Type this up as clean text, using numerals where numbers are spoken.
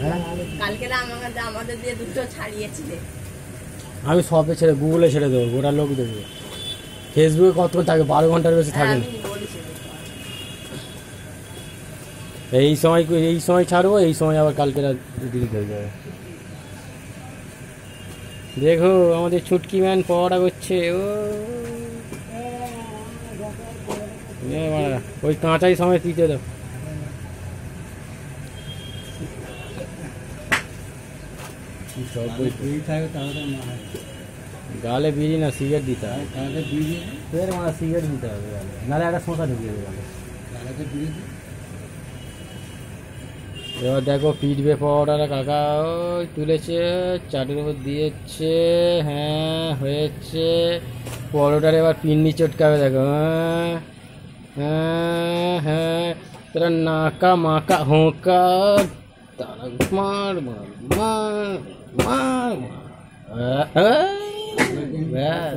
হ্যাঁ কালকে আমাদের দিয়ে দুটো ছাড়িয়েছিলে। আমি সবে ছেড়ে গুগলে ছেড়ে দেবো, গোটা লোক দেখবে। ফেসবুকে কতক্ষণ থাকে, 12 ঘন্টার বেশি থাকে না। এই সময় ছাড়বো, এই সময় আবার কালকে রাত ডিলিট হয়ে যাবে। দেখো আমাদের ছুটকি ম্যান পড়া করছে। ও ওই কাঁচাই সময় পিতে দাও। গালে বিড়ি না সিগারেট দিতে হবে, ফের আমার সিগারেট দিতে হবে গালে, নাহলে একটা শোঁতা ঢুকিয়ে দেবে গালে। এবার দেখো পিটবে পাউডার কাকা ওই তুলেছে, চাটুর উপর দিয়েছে। হ্যাঁ হয়েছে, পরোটার এবার পিন্নি চটকাবে দেখো। হ্যাঁ হ্যাঁ হ্যাঁ, তোরা নাকা মাকা হোঁকা তারা মার মার মার মার মার।